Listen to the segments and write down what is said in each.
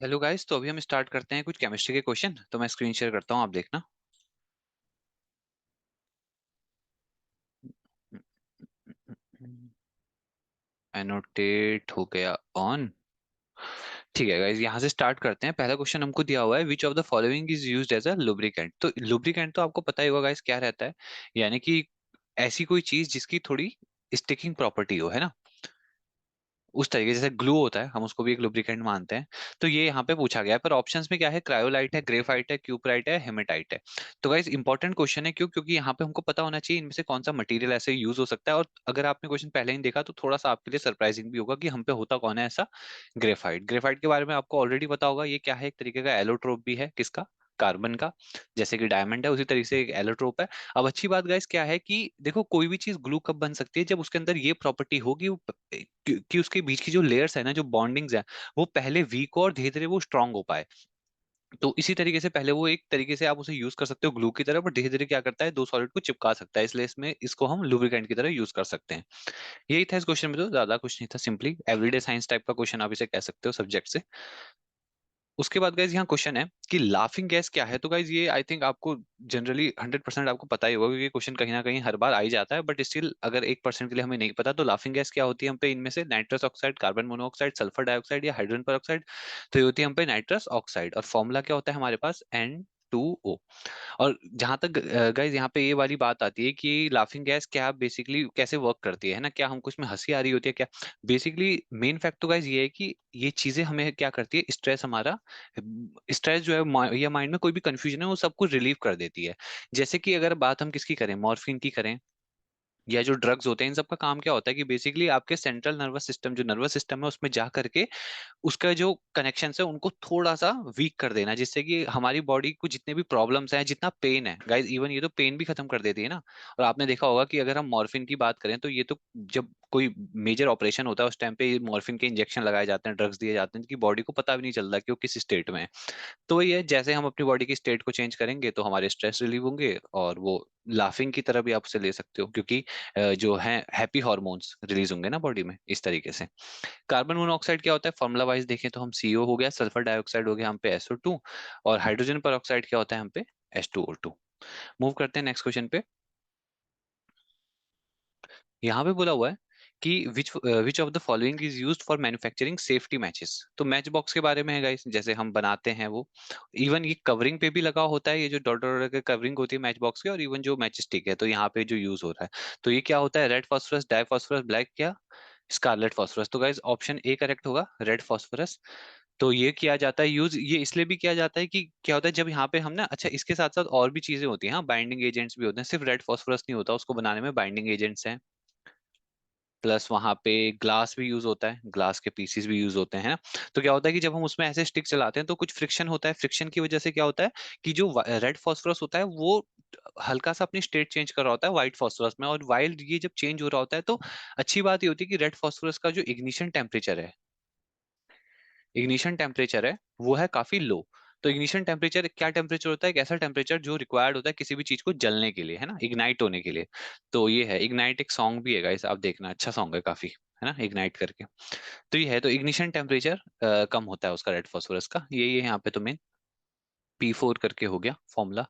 Hello guys, तो अभी हम स्टार्ट करते हैं कुछ केमिस्ट्री के क्वेश्चन। तो मैं स्क्रीन शेयर करता हूँ, आप देखना। एनोटेट हो गया ऑन। ठीक है गाइस, यहाँ से स्टार्ट करते हैं। पहला क्वेश्चन हमको दिया हुआ है, which of the following is used as a lubricant. तो लुब्रिकेंट तो आपको पता ही होगा गाइस क्या रहता है। यानी कि ऐसी कोई चीज जिसकी थोड़ी स्टिकिंग प्रॉपर्टी हो, है ना। उस तरीके जैसे ग्लू होता है, हम उसको भी एक लुब्रिकेंट मानते हैं। तो ये यहाँ पे पूछा गया है, पर ऑप्शंस में क्या है, क्रायोलाइट है, ग्रेफाइट है, क्यूपराइट है, हेमेटाइट है। तो गाइस इंपॉर्टेंट क्वेश्चन है, क्यों? क्योंकि यहाँ पे हमको पता होना चाहिए इनमें से कौन सा मटेरियल ऐसे यूज हो सकता है। और अगर आपने क्वेश्चन पहले ही देखा तो थोड़ा सा आपके लिए सरप्राइजिंग भी होगा कि हम पे होता कौन है ऐसा। ग्रेफाइट। ग्रेफाइट के बारे में आपको ऑलरेडी पता होगा, ये क्या है, एक तरीके का एलोट्रोप भी है। किसका? कार्बन का। जैसे कि डायमंड है उसी तरीके से एक एलोट्रोप है। अब अच्छी बात गाइस क्या है कि देखो, कोई भी चीज ग्लू कब बन सकती है, जब उसके अंदर ये प्रॉपर्टी हो कि कि उसके बीच की जो लेयर्स है ना, जो बॉन्डिंग्स है, वो पहले वीक हो और धीरे धीरे वो स्ट्रांग हो पाए। तो इसी तरीके से पहले वो एक तरीके से आप उसे यूज कर सकते हो ग्लू की तरह, पर धीरे धीरे क्या करता है, दो सॉलिड को चिपका सकता है। इसलिए इसमें इसको हम लुब्रिकेंट की तरह यूज कर सकते हैं। यही था इस क्वेश्चन में, तो ज्यादा कुछ नहीं था, सिंपली एवरीडे साइंस टाइप का क्वेश्चन आप इसे कह सकते हो सब्जेक्ट से। उसके बाद गाइज यहाँ क्वेश्चन है कि लाफिंग गैस क्या है। तो गाइज ये आई थिंक आपको जनरली 100% आपको पता ही होगा, क्योंकि क्वेश्चन कहीं ना कहीं हर बार आ ही जाता है। बट स्टिल अगर 1% के लिए हमें नहीं पता, तो लाफिंग गैस क्या होती है हम पे, इनमें से nitrous oxide, carbon monoxide, sulphur dioxide या हाइड्रोजन पर ऑक्साइड। तो ये होती है हम पे नाइट्रस ऑक्साइड, और फॉर्मूला क्या होता है हमारे पास, N2O। और जहां तक गाइज यहाँ पे ये वाली बात आती है कि लाफिंग गैस क्या बेसिकली कैसे वर्क करती है ना, क्या हमको इसमें हंसी आ रही होती है क्या। बेसिकली मेन फैक्ट तो गाइज ये है कि ये चीजें हमें क्या करती है, स्ट्रेस हमारा, स्ट्रेस जो है या माइंड में कोई भी कंफ्यूजन है वो सब कुछ रिलीव कर देती है। जैसे कि अगर बात हम किसकी करें, मॉर्फिन की करें, या जो ड्रग्स होते हैं, इन सब का काम क्या होता है कि बेसिकली आपके सेंट्रल नर्वस सिस्टम, जो नर्वस सिस्टम है, उसमें जा करके उसका जो कनेक्शन है उनको थोड़ा सा वीक कर देना, जिससे कि हमारी बॉडी को जितने भी प्रॉब्लम्स हैं, जितना पेन है गाइस, इवन ये तो पेन भी खत्म कर देती है ना। और आपने देखा होगा कि अगर हम मॉर्फिन की बात करें, तो ये तो जब कोई मेजर ऑपरेशन होता है उस टाइम पे मॉर्फिन के इंजेक्शन लगाए जाते हैं, ड्रग्स दिए जाते हैं, कि बॉडी को पता भी नहीं चलता कि वो किस स्टेट में है। तो वही है, जैसे हम अपनी बॉडी की स्टेट को चेंज करेंगे तो हमारे स्ट्रेस रिलीव होंगे, और वो लाफिंग की तरह भी आप उसे ले सकते हो, क्योंकि जो है हैप्पी हॉर्मोन्स रिलीज होंगे ना बॉडी में, इस तरीके से। कार्बन मोनोऑक्साइड क्या होता है, फॉर्मुला वाइज देखें तो हम CO हो गया, सल्फर डाइऑक्साइड हो गया हम पे SO2, और हाइड्रोजन पर ऑक्साइड क्या होता है हम पे H2O2। मूव करते हैं नेक्स्ट क्वेश्चन पे। यहाँ पे बोला हुआ है कि विच of the following is used for manufacturing safety matches. तो मैच बॉक्स के बारे में है गाइस, जैसे हम बनाते हैं वो, इवन ये कवरिंग पे भी लगा होता है, ये जो डॉट डॉट का कवरिंग होती है मैच बॉक्स की, और इवन जो मैच स्टिक है, तो यहाँ पे जो यूज हो रहा है, तो ये क्या होता है, red phosphorus, di phosphorus, black क्या, स्कारलेट फास्फोरस। तो गाइस ऑप्शन ए करेक्ट होगा, रेड फास्फोरस। तो ये किया जाता है यूज, ये इसलिए भी किया जाता है कि क्या होता है जब यहाँ पे हम ना, अच्छा इसके साथ साथ और भी चीजें होती हैं, हाँ बाइंडिंग एजेंट्स भी होते हैं, सिर्फ रेड फास्फोरस नहीं होता, उसको बनाने में बाइंडिंग एजेंट्स हैं। प्लस वहां पे ग्लास भी यूज होता है, ग्लास के पीसीस भी यूज होते हैं ना। तो क्या होता है कि जब हम उसमें ऐसे स्टिक चलाते हैं तो कुछ फ्रिक्शन होता है, फ्रिक्शन की वजह से क्या होता है कि जो रेड फास्फोरस होता है वो हल्का सा अपनी स्टेट चेंज कर रहा होता है व्हाइट फास्फोरस में, और वाइल्ड ये जब चेंज हो रहा होता है, तो अच्छी बात ये होती है कि रेड फास्फोरस का जो इग्निशन टेम्परेचर है, वो है काफी लो। तो इग्निशन टेम्परेचर क्या टेम्परेचर होता है, एक ऐसा टेम्परेचर जो रिक्वायर्ड होता है किसी भी चीज को जलने के लिए, है ना, इग्नाइट होने के लिए। तो ये है इग्नाइट, एक सॉन्ग भी है गाइस, आप देखना, अच्छा सॉन्ग है काफी, है ना, इग्नाइट करके। तो ये है, तो इग्निशन टेम्परेचर कम होता है उसका रेड फास्फोरस का, यही है यहाँ पे, तो मेन P4 करके हो गया फॉर्मूला।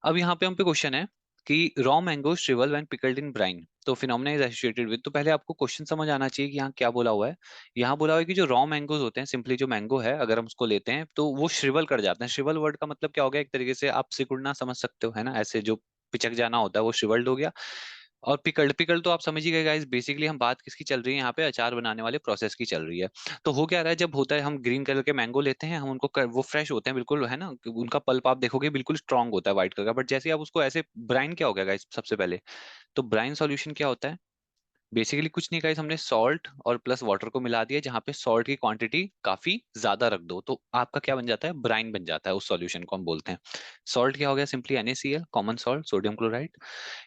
अब यहाँ पे हम पे क्वेश्चन है कि raw mango shrivel when pickled in brine, तो फिनोमेना इज एसोसिएटेड विद। तो पहले आपको क्वेश्चन समझ आना चाहिए कि यहाँ क्या बोला हुआ है। यहाँ बोला हुआ है कि जो रॉ मैंगोज होते हैं, सिंपली जो मैंगो है अगर हम उसको लेते हैं तो वो श्रिवल कर जाते हैं। श्रिवल वर्ड का मतलब क्या हो गया, एक तरीके से आप सिकुड़ना समझ सकते हो, है ना, ऐसे जो पिचक जाना होता है वो श्रिवल्ड हो गया। और पिकल्ड, पिकल्ड तो आप समझ ही गए गाइस, बेसिकली हम बात किसकी चल रही है यहाँ पे, अचार बनाने वाले प्रोसेस की चल रही है। तो हो क्या रहा है, जब होता है हम ग्रीन कलर के मैंगो लेते हैं, हम उनको वो फ्रेश होते हैं बिल्कुल, है ना, उनका पल्प आप देखोगे बिल्कुल स्ट्रांग होता है व्हाइट कलर का, बट जैसे ही आप उसको ऐसे ब्राइन क्या हो गया गाइस सबसे पहले, तो ब्राइन सॉल्यूशन क्या होता है, बेसिकली कुछ नहीं गाइस, हमने सॉल्ट और प्लस वाटर को मिला दिया, जहाँ पे सॉल्ट की क्वांटिटी काफी ज्यादा रख दो तो आपका क्या बन जाता है, ब्राइन बन जाता है, उस सॉल्यूशन को हम बोलते हैं। सॉल्ट क्या हो गया, simply NaCl, common salt, sodium chloride,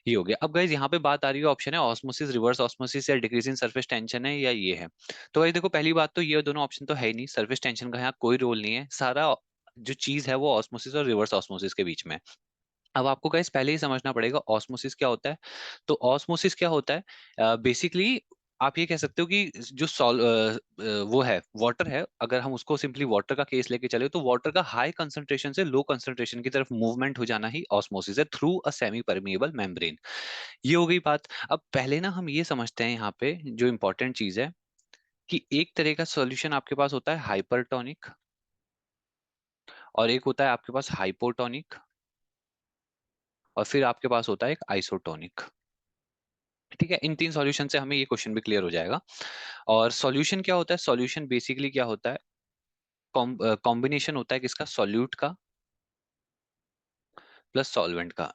ये हो गया। अब गाइज यहाँ पे बात आ रही है, ऑप्शन है ऑस्मोसिस, रिवर्स ऑस्मोसिस, या डिक्रीजिंग सरफेस टेंशन है, या ये है। तो गाइज देखो, पहली बात तो ये दोनों ऑप्शन तो है ही नहीं, सरफेस टेंशन का यहाँ कोई रोल नहीं है, सारा जो चीज है वो ऑस्मोसिस और रिवर्स ऑस्मोसिस के बीच में है। अब आपको गाइस पहले ही समझना पड़ेगा ऑस्मोसिस क्या होता है। तो ऑस्मोसिस क्या होता है, बेसिकली आप ये कह सकते हो कि जो वो है वाटर है, अगर हम उसको सिंपली वाटर का केस लेके चले तो वाटर का हाई कंसंट्रेशन से लो कंसंट्रेशन की तरफ मूवमेंट हो जाना ही ऑस्मोसिस है through a semi permeable membrane. ये हो गई बात। अब पहले ना हम ये समझते हैं यहाँ पे जो इंपॉर्टेंट चीज है कि एक तरह का सॉल्यूशन आपके पास होता है हाइपरटोनिक, और एक होता है आपके पास हाइपोटोनिक, और फिर आपके पास होता है एक आइसोटोनिक। ठीक है, इन तीन सॉल्यूशन से हमें ये क्वेश्चन भी क्लियर हो जाएगा। और सॉल्यूशन क्या होता है? सॉल्यूशन बेसिकली क्या होता है? कॉम्बिनेशन होता है किसका? सॉल्यूट का प्लस सॉल्वेंट का।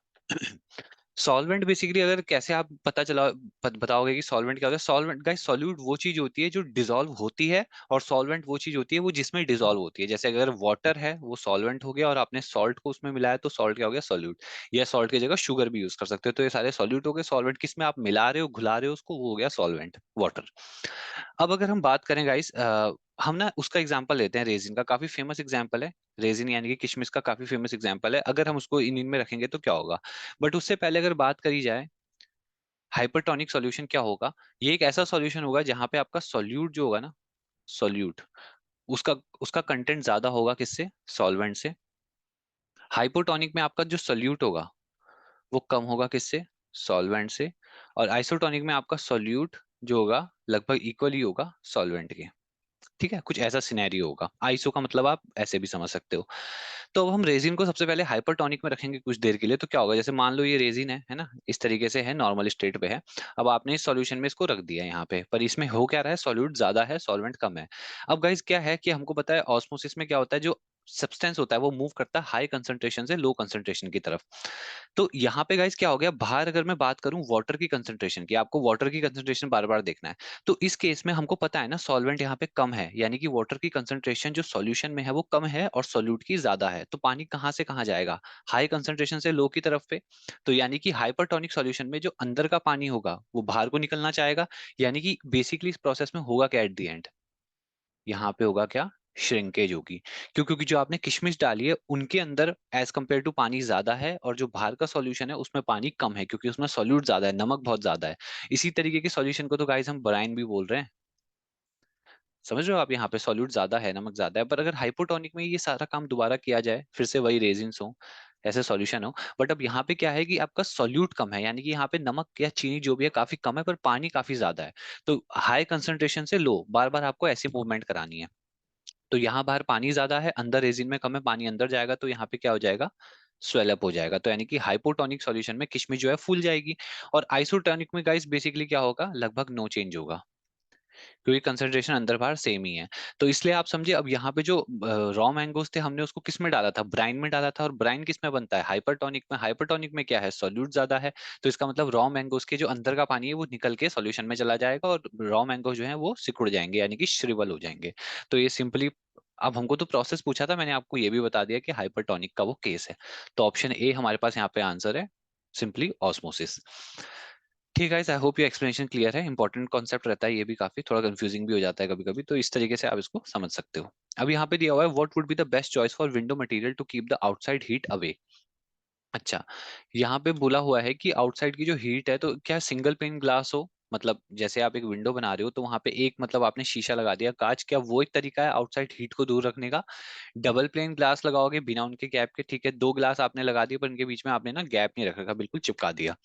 सॉल्वेंट बेसिकली अगर कैसे आप पता चला बताओगे कि सॉल्वेंट क्या होता है? सॉल्वेंट गाइस, सॉल्यूट वो चीज होती है जो डिसॉल्व होती है, और सॉल्वेंट वो चीज होती है वो जिसमें डिसॉल्व होती है। जैसे अगर वाटर है वो सॉल्वेंट हो गया और आपने सॉल्ट को उसमें मिलाया तो सॉल्ट क्या हो गया? सॉल्यूट। या सॉल्ट की जगह शुगर भी यूज कर सकते हो, तो ये सारे सॉल्यूट हो गए। सॉल्वेंट किसमें आप मिला रहे हो, घुला रहे हो उसको, वो हो गया सॉल्वेंट, वाटर। अब अगर हम बात करें गाइस, हम ना उसका एग्जांपल लेते हैं, रेजिन का, काफी फेमस एग्जांपल है। रेजिन यानी कि किशमिश का काफी फेमस एग्जांपल है। अगर हम उसको इन में रखेंगे तो क्या होगा? बट उससे पहले अगर बात करी जाए हाइपरटोनिक सॉल्यूशन क्या होगा, ये एक ऐसा सॉल्यूशन होगा जहां पे आपका सॉल्यूट जो होगा ना, सॉल्यूट, उसका उसका कंटेंट ज्यादा होगा किससे? सॉल्वेंट से। हाइपोटोनिक में आपका जो सॉल्यूट होगा वो कम होगा किससे? सॉल्वेंट से। और आइसोटोनिक में आपका सॉल्यूट जो होगा लगभग इक्वली होगा सॉल्वेंट के। ठीक है, कुछ ऐसा सिनेरियो होगा। आइसो का मतलब आप ऐसे भी समझ सकते हो। तो अब हम रेजिन को सबसे पहले हाइपरटोनिक में रखेंगे कुछ देर के लिए, तो क्या होगा? जैसे मान लो ये रेजिन है ना, इस तरीके से है, नॉर्मल स्टेट पे है। अब आपने इस सॉल्यूशन में इसको रख दिया है यहाँ पे, पर इसमें हो क्या रहा है? सॉल्यूट ज्यादा है, सॉल्वेंट कम है। अब गाइस क्या है कि हमको पता है ऑस्मोसिस में क्या होता है, जो सब्सटेंस होता है वो मूव करता है हाई कंसंट्रेशन से लो कंसंट्रेशन की तरफ। तो यहाँ पे गाइस क्या हो गया, बाहर अगर मैं बात करूं वाटर की कंसंट्रेशन की, आपको वाटर की कंसंट्रेशन बार बार देखना है। तो इस केस में हमको पता है ना सॉल्वेंट यहाँ पे कम है, यानी कि वाटर की कंसंट्रेशन जो सॉल्यूशन में है वो कम है और सॉल्यूट की ज्यादा है। तो पानी कहाँ से कहाँ जाएगा? हाई कंसंट्रेशन से लो की तरफ पे। तो यानी कि हाइपरटोनिक सॉल्यूशन में जो अंदर का पानी होगा वो बाहर को निकलना चाहेगा। यानी कि बेसिकली इस प्रोसेस में होगा क्या एट द एंड? यहाँ पे होगा क्या? श्रिंकेज होगी। क्यों? क्योंकि जो आपने किशमिश डाली है उनके अंदर एज कंपेयर टू पानी ज्यादा है, और जो बाहर का सॉल्यूशन है उसमें पानी कम है, क्योंकि उसमें सॉल्यूट ज्यादा है, नमक बहुत ज्यादा है। इसी तरीके के सॉल्यूशन को तो गाइस हम ब्राइन भी बोल रहे हैं। समझ रहे हो आप? यहाँ पे सॉल्यूट ज्यादा है, नमक ज्यादा है। पर अगर हाइपोटोनिक में ये सारा काम दोबारा किया जाए, फिर से वही रेजिन्स हो, ऐसे सॉल्यूशन हो, बट अब यहाँ पे क्या है कि आपका सॉल्यूट कम है, यानी कि यहाँ पे नमक या चीनी जो भी है काफी कम है, पर पानी काफी ज्यादा है। तो हाई कंसंट्रेशन से लो बार बार आपको ऐसी मूवमेंट करानी है। तो यहाँ बाहर पानी ज्यादा है, अंदर रेजिन में कम है, पानी अंदर जाएगा तो यहाँ पे क्या हो जाएगा? स्वेलअप हो जाएगा। तो यानी कि हाइपोटोनिक सॉल्यूशन में किशमिश जो है फूल जाएगी। और आइसोटोनिक में गाइस बेसिकली क्या होगा? लगभग नो चेंज होगा, क्योंकि कंसंट्रेशन अंदर बाहर सेम ही है। तो इसलिए आप समझिए, अब यहाँ पे जो रॉ मैंगोज थे हमने उसको किस में डाला था? ब्राइन में डाला था। और ब्राइन किस में बनता है? हाइपरटोनिक में। हाइपरटोनिक में क्या है? सॉल्यूट ज्यादा है। तो इसका मतलब रॉ मैंगोज के जो अंदर का पानी है वो निकल के सॉल्यूशन में चला जाएगा, और रॉ मैंगो जो है वो सिकुड़ जाएंगे, यानी कि श्रिवल हो जाएंगे। तो ये सिंपली, अब हमको तो प्रोसेस पूछा था, मैंने आपको ये भी बता दिया कि हाइपरटोनिक का वो केस है। तो ऑप्शन ए हमारे पास यहाँ पे आंसर है, सिंपली ऑस्मोसिस। ठीक है, आई होप ये एक्सप्लेनेशन क्लियर है। इंपॉर्टेंट कॉन्सेप्ट रहता है ये भी, काफी थोड़ा कंफ्यूजिंग भी हो जाता है कभी कभी, तो इस तरीके से आप इसको समझ सकते हो। अब यहाँ पे दिया हुआ है what would be the best choice for window material to keep the outside heat away. अच्छा, यहाँ पे बोला हुआ है कि आउटसाइड की जो हीट है, तो क्या सिंगल पेन ग्लास हो, मतलब जैसे आप एक विंडो बना रहे हो तो वहां पे एक, मतलब आपने शीशा लगा दिया कांच, क्या वो एक तरीका है आउटसाइड हीट को दूर रखने का? डबल प्लेन ग्लास लगाओगे बिना उनके गैप के, ठीक है, दो ग्लास आपने लगा दिए पर इनके बीच में आपने ना गैप नहीं रखा, बिल्कुल चिपका दिया।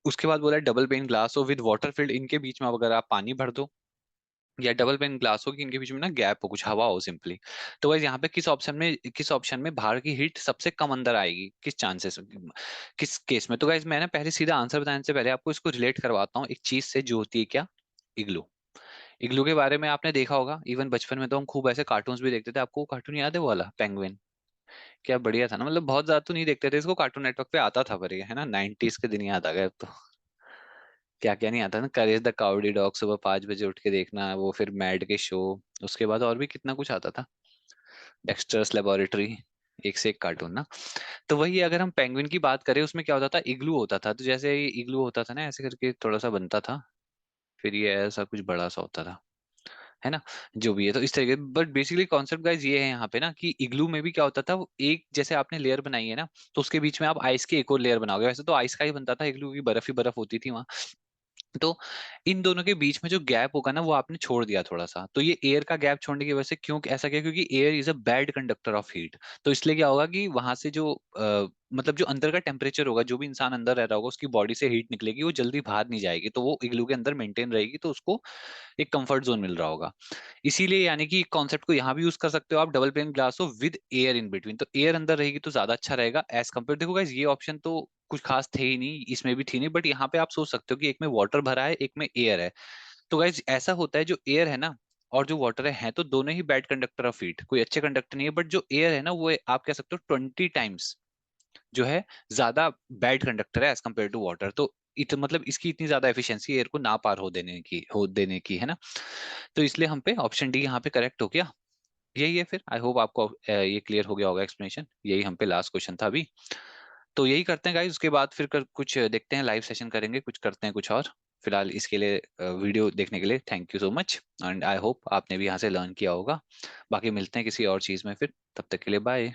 उसके बाद बोला डबल पेन ग्लास हो विद वाटर फिल्ड, इनके बीच में अब अगर आप पानी भर दो, या डबल पेन ग्लास हो कि इनके बीच में ना गैप हो, कुछ हवा हो सिंपली। तो वैसे यहाँ पे किस ऑप्शन में बाहर की हीट सबसे कम अंदर आएगी, किस चांसेस, किस केस में? तो गाइज मैं ना पहले सीधा आंसर बताने से पहले आपको इसको रिलेट करवाता हूँ एक चीज से जो होती है क्या? इग्लू। इग्लू के बारे में आपने देखा होगा, इवन बचपन में तो हम खूब ऐसे कार्टून्स भी देखते थे। आपको कार्टून याद है वो वाला पेंगुइन? क्या बढ़िया था ना, मतलब बहुत ज्यादा तो नहीं देखते थे इसको, कार्टून नेटवर्क पे आता था, पर ये है ना 90s के दिन याद आ गए अब तो। क्या क्या नहीं आता ना, करेज द काउडी डॉग, सुबह 5 बजे उठ के देखना वो, फिर मैड के शो, उसके बाद और भी कितना कुछ आता था, डेक्स्टर्स लेबोरेटरी, एक से एक कार्टून ना। तो वही अगर हम पेंगुइन की बात करें, उसमें क्या होता था? इग्लू होता था। तो जैसे ये इग्लू होता था ना, ऐसे करके थोड़ा सा बनता था, फिर ये ऐसा कुछ बड़ा सा होता था, है ना? जो भी है, तो इस तरीके, बट बेसिकली कॉन्सेप्ट गाइज ये है यहाँ पे ना कि इग्लू में भी क्या होता था, वो एक जैसे आपने लेयर बनाई है ना, तो उसके बीच में आप आइस की एक और लेयर बनाओगे। वैसे तो आइस का ही बनता था इग्लू, की बर्फ ही बर्फ होती थी वहां। तो इन दोनों के बीच में जो गैप होगा ना वो आपने छोड़ दिया थोड़ा सा, तो ये एयर का गैप छोड़ने की वजह से, क्यों ऐसा क्या, क्योंकि air is a bad conductor of heat. तो इसलिए क्या होगा कि वहां से जो मतलब जो अंदर का टेम्परेचर होगा, जो भी इंसान अंदर रह रहा होगा उसकी बॉडी से हीट निकलेगी, वो जल्दी बाहर नहीं जाएगी, तो वो इग्लू के अंदर मेंटेन रहेगी, तो उसको एक कंफर्ट जोन मिल रहा होगा। इसीलिए यानी कि कॉन्सेप्ट को यहाँ भी यूज कर सकते हो आप, डबल प्लेन ग्लास हो विद एयर इन बिटवीन, तो एयर अंदर रहेगी तो ज्यादा अच्छा रहेगा एज कम्पेयर। देखो गाइस, ये ऑप्शन तो कुछ खास थे ही नहीं, इसमें भी थी नहीं, बट यहाँ पे आप सोच सकते हो कि एक में वाटर भरा है, एक में एयर है। तो गाइस ऐसा होता है, जो एयर है ना और जो वाटर है, हैं तो दोनों ही बैड कंडक्टर ऑफ हीट, कोई अच्छे कंडक्टर नहीं है, बट जो एयर है ना वो आप कह सकते हो 20 टाइम्स जो है ज्यादा बैड कंडक्टर है एज कम्पेयर टू वाटर। तो मतलब इसकी इतनी ज्यादा एफिशिएंसी एयर को ना पार हो देने की है ना। तो इसलिए हम पे ऑप्शन डी यहाँ पे करेक्ट हो गया। यही है फिर, आई होप आपको ये क्लियर हो गया होगा एक्सप्लेनेशन, यही हम पे लास्ट क्वेश्चन था अभी। तो यही करते हैं गाइस, उसके बाद फिर कुछ देखते हैं, लाइव सेशन करेंगे, कुछ करते हैं कुछ और। फिलहाल इसके लिए वीडियो देखने के लिए thank you so much, and I hope आपने भी यहाँ से लर्न किया होगा। बाकी मिलते हैं किसी और चीज़ में फिर, तब तक के लिए बाय।